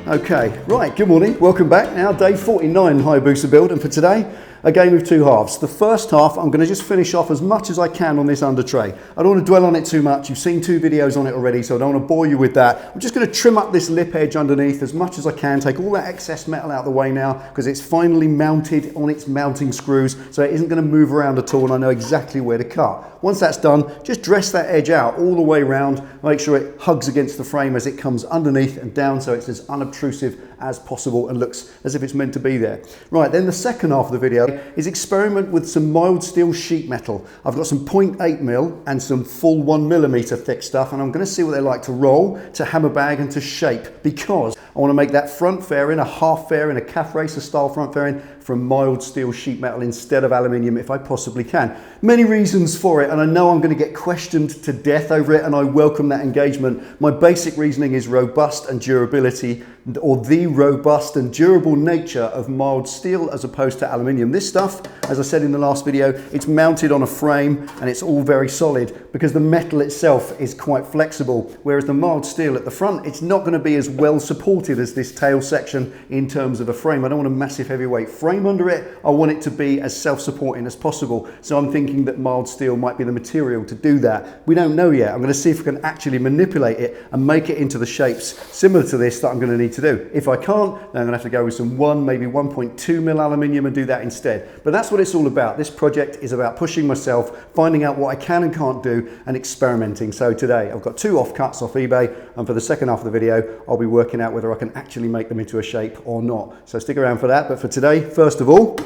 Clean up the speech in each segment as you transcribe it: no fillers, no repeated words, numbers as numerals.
Okay, right, good morning, welcome back. Now day 49 Hayabusa build, and for today, a game of two halves. The first half, I'm going to just finish off as much as I can on this Undertray. I don't want to dwell on it too much. You've seen 2 videos on it already, so I don't want to bore you with that. I'm just going to trim up this lip edge underneath as much as I can, take all that excess metal out of the way now, because it's finally mounted on its mounting screws, so it isn't going to move around at all, and I know exactly where to cut. Once that's done, just dress that edge out all the way around, make sure it hugs against the frame as it comes underneath and down, so it's as unobtrusive as possible and looks as if it's meant to be there. Right, then the second half of the video is experiment with some mild steel sheet metal. I've got some 0.8mm and some full 1mm thick stuff, and I'm going to see what they like to roll, to hammer bag and to shape, because I want to make that front fairing, a half fairing, a calf racer style front fairing from mild steel sheet metal instead of aluminium if I possibly can. Many reasons for it, and I know I'm going to get questioned to death over it, and I welcome that engagement. My basic reasoning is robust and durability, or the robust and durable nature of mild steel as opposed to aluminium. This stuff, as I said in the last video, it's mounted on a frame and it's all very solid because the metal itself is quite flexible, whereas the mild steel at the front, it's not going to be as well supported as this tail section in terms of a frame. I don't want a massive heavyweight frame under it. I want it to be as self-supporting as possible. So I'm thinking that mild steel might be the material to do that. We don't know yet. I'm going to see if I can actually manipulate it and make it into the shapes similar to this that I'm going to need to do. If I can't, then I'm going to have to go with some maybe 1.2mm aluminium and do that instead. But that's what it's all about. This project is about pushing myself, finding out what I can and can't do, and experimenting. So today I've got 2 offcuts off eBay, and for the second half of the video I'll be working out whether I can actually make them into a shape or not. So stick around for that. But for today, first of all,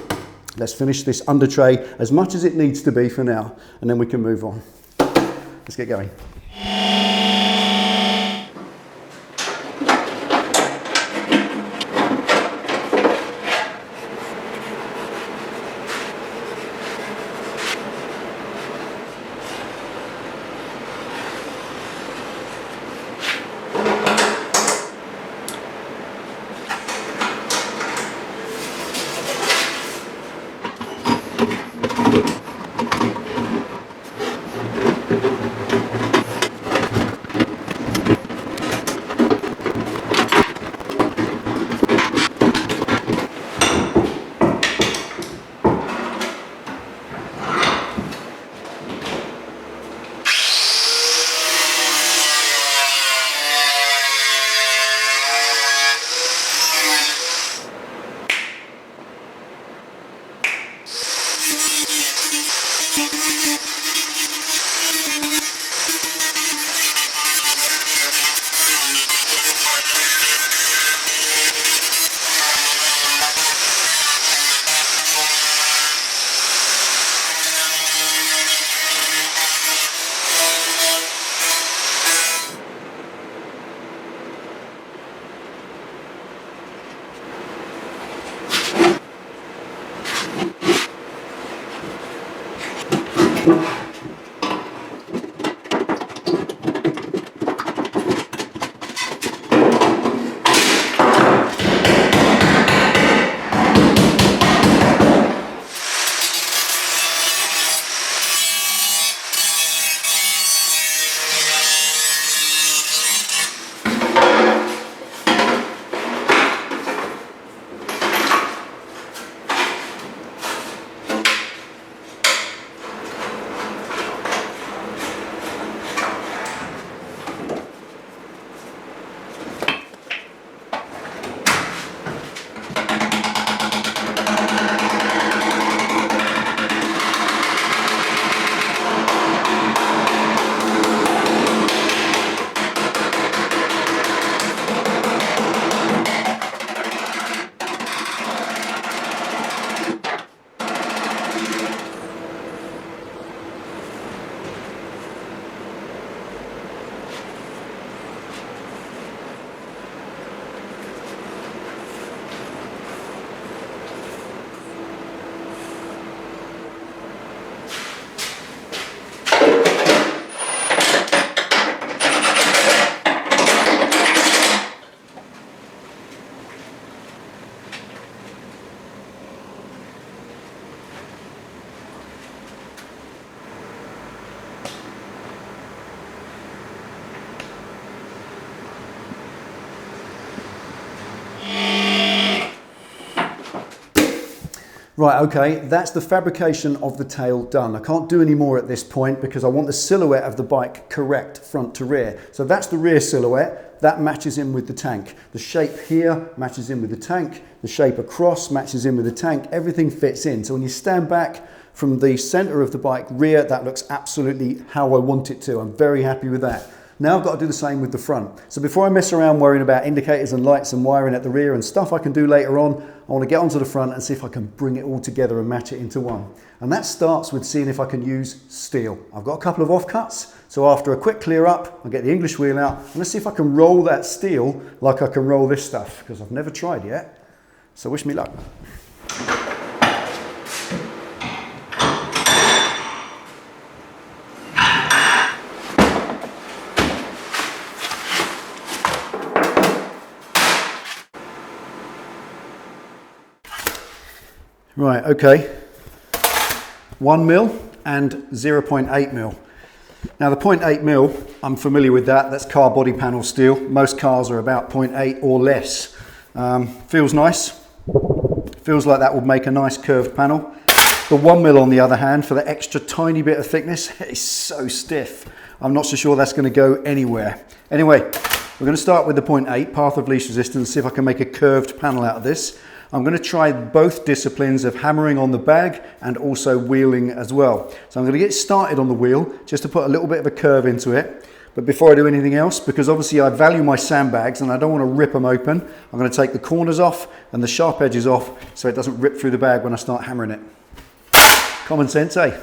let's finish this Undertray as much as it needs to be for now, and then we can move on. Let's get going. Right, okay, that's the fabrication of the tail done. I can't do any more at this point because I want the silhouette of the bike correct front to rear. So that's the rear silhouette, that matches in with the tank. The shape here matches in with the tank, the shape across matches in with the tank, everything fits in. So when you stand back from the center of the bike rear, that looks absolutely how I want it to. I'm very happy with that. Now I've got to do the same with the front. So before I mess around worrying about indicators and lights and wiring at the rear and stuff I can do later on, I want to get onto the front and see if I can bring it all together and match it into one. And that starts with seeing if I can use steel. I've got a couple of offcuts, so after a quick clear up, I'll get the English wheel out and let's see if I can roll that steel like I can roll this stuff, because I've never tried yet. So wish me luck. Right, okay, 1 mil and 0.8 mil. Now the 0.8 mil, I'm familiar with that, that's car body panel steel. Most cars are about 0.8 or less. Feels nice, feels like that would make a nice curved panel. The 1 mil on the other hand, for the extra tiny bit of thickness, is so stiff. I'm not so sure that's going to go anywhere. Anyway, we're going to start with the 0.8, path of least resistance, see if I can make a curved panel out of this. I'm going to try both disciplines of hammering on the bag and also wheeling as well. So I'm going to get started on the wheel just to put a little bit of a curve into it. But before I do anything else, because obviously I value my sandbags and I don't want to rip them open, I'm going to take the corners off and the sharp edges off so it doesn't rip through the bag when I start hammering it. Common sense, eh?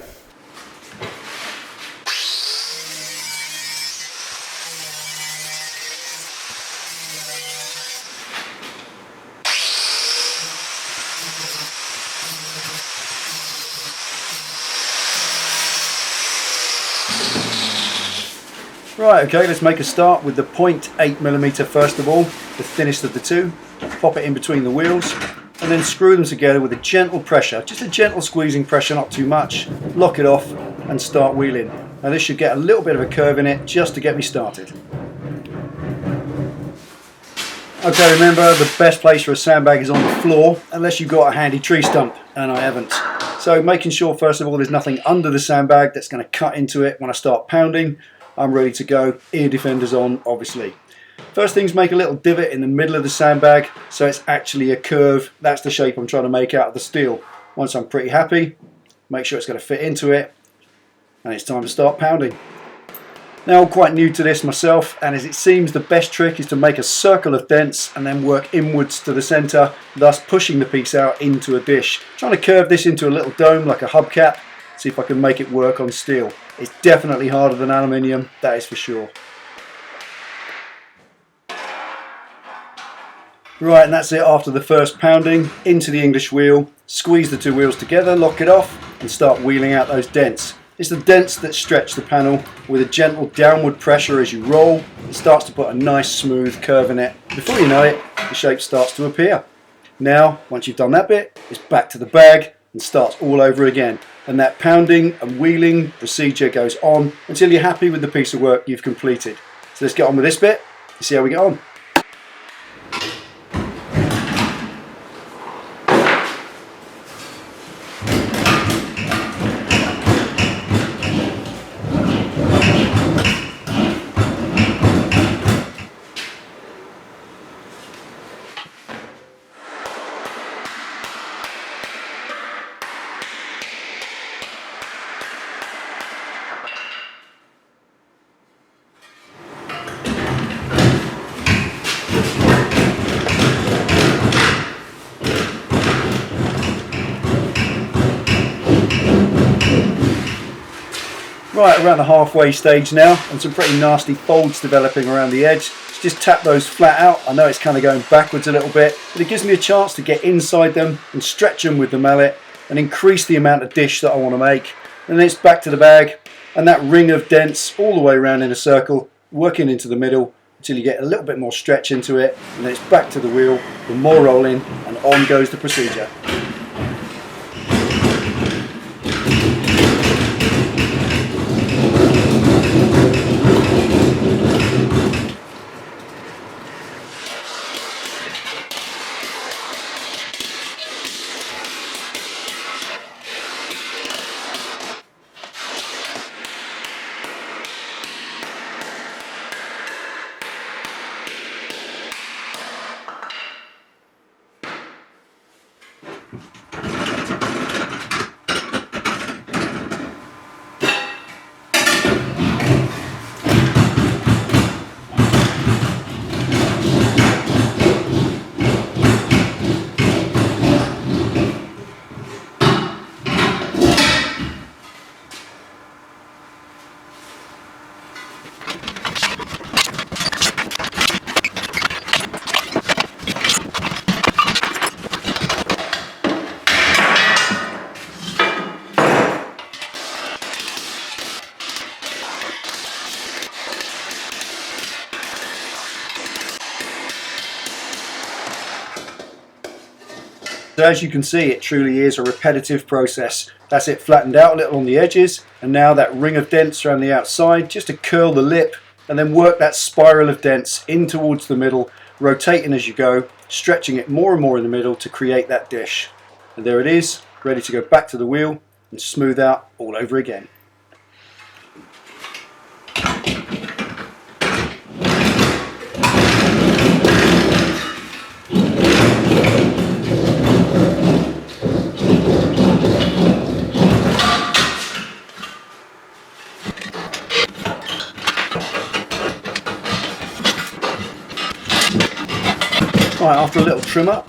Right, okay, let's make a start with the 0.8mm first of all, the thinnest of the two. Pop it in between the wheels and then screw them together with a gentle pressure, just a gentle squeezing pressure, not too much. Lock it off and start wheeling. Now this should get a little bit of a curve in it just to get me started. Okay, remember the best place for a sandbag is on the floor, unless you've got a handy tree stump, and I haven't. So making sure first of all there's nothing under the sandbag that's going to cut into it when I start pounding. I'm ready to go, ear defenders on obviously. First things, make a little divot in the middle of the sandbag so it's actually a curve. That's the shape I'm trying to make out of the steel. Once I'm pretty happy, make sure it's going to fit into it and it's time to start pounding. Now I'm quite new to this myself, and as it seems the best trick is to make a circle of dents and then work inwards to the centre, thus pushing the piece out into a dish. Trying to curve this into a little dome like a hubcap, see if I can make it work on steel. It's definitely harder than aluminium, that is for sure. Right, and that's it after the first pounding. Into the English wheel, squeeze the two wheels together, lock it off and start wheeling out those dents. It's the dents that stretch the panel with a gentle downward pressure as you roll. It starts to put a nice smooth curve in it. Before you know it, the shape starts to appear. Now, once you've done that bit, it's back to the bag and starts all over again. And that pounding and wheeling procedure goes on until you're happy with the piece of work you've completed. So let's get on with this bit and see how we get on. Right, around the halfway stage now, and some pretty nasty folds developing around the edge. Just tap those flat out. I know it's kind of going backwards a little bit, but it gives me a chance to get inside them and stretch them with the mallet and increase the amount of dish that I want to make. And then it's back to the bag and that ring of dents all the way around in a circle, working into the middle until you get a little bit more stretch into it, and then it's back to the wheel, the more rolling, and on goes the procedure. As you can see, it truly is a repetitive process. That's it flattened out a little on the edges, and now that ring of dents around the outside, just to curl the lip and then work that spiral of dents in towards the middle, rotating as you go, stretching it more and more in the middle to create that dish. And there it is, ready to go back to the wheel and smooth out all over again. Right, after a little trim up,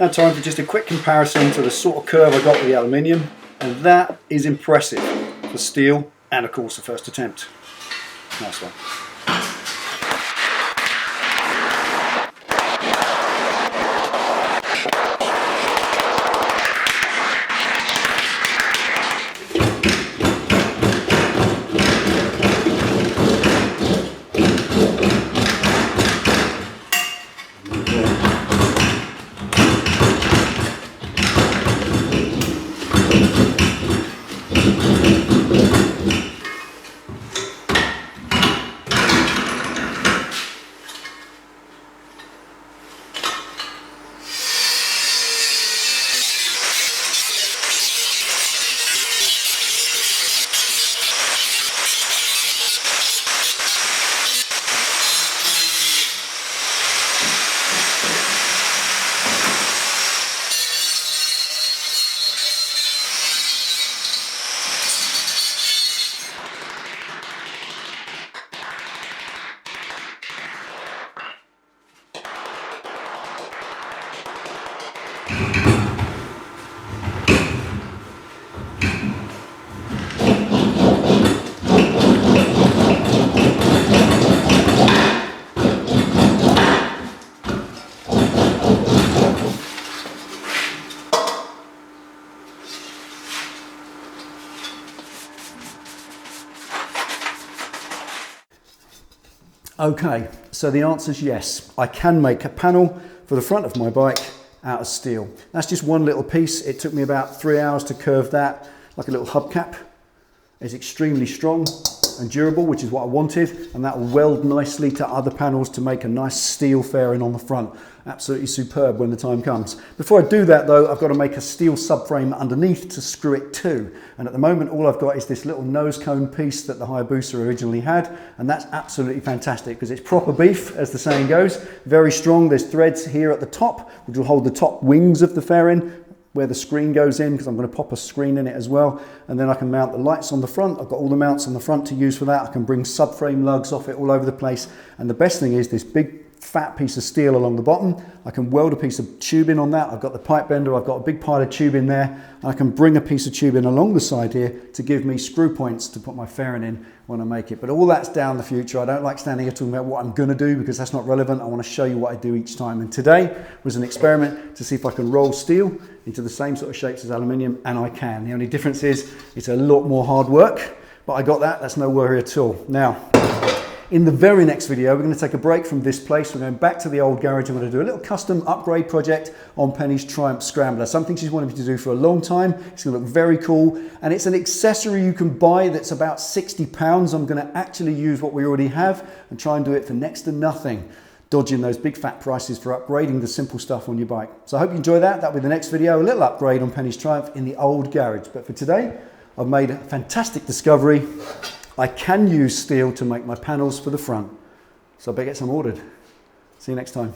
now time for just a quick comparison to the sort of curve I got with the aluminium, and that is impressive for steel and of course the first attempt. Nice one. Okay, so the answer is yes. I can make a panel for the front of my bike out of steel. That's just one little piece. It took me about 3 hours to curve that, like a little hubcap. It's extremely strong and durable, which is what I wanted, and that will weld nicely to other panels to make a nice steel fairing on the front. Absolutely superb when the time comes. Before I do that though, I've got to make a steel subframe underneath to screw it to. And at the moment, all I've got is this little nose cone piece that the Hayabusa originally had. And that's absolutely fantastic because it's proper beef, as the saying goes. Very strong. There's threads here at the top, which will hold the top wings of the fairing, where the screen goes in, because I'm going to pop a screen in it as well. And then I can mount the lights on the front. I've got all the mounts on the front to use for that. I can bring subframe lugs off it all over the place. And the best thing is this big fat piece of steel along the bottom. I can weld a piece of tubing on that. I've got the pipe bender. I've got a big pile of tubing there. And I can bring a piece of tubing along the side here to give me screw points to put my fairing in when I make it. But all that's down the future. I don't like standing here talking about what I'm going to do because that's not relevant. I want to show you what I do each time. And today was an experiment to see if I can roll steel into the same sort of shapes as aluminium, and I can. The only difference is it's a lot more hard work, but I got that. That's no worry at all. Now, in the very next video, we're going to take a break from this place. We're going back to the old garage. I'm going to do a little custom upgrade project on Penny's Triumph Scrambler. Something she's wanted me to do for a long time. It's going to look very cool. And it's an accessory you can buy that's about £60. I'm going to actually use what we already have and try and do it for next to nothing, dodging those big fat prices for upgrading the simple stuff on your bike. So I hope you enjoy that. That'll be the next video, a little upgrade on Penny's Triumph in the old garage. But for today, I've made a fantastic discovery. I can use steel to make my panels for the front. So I better get some ordered. See you next time.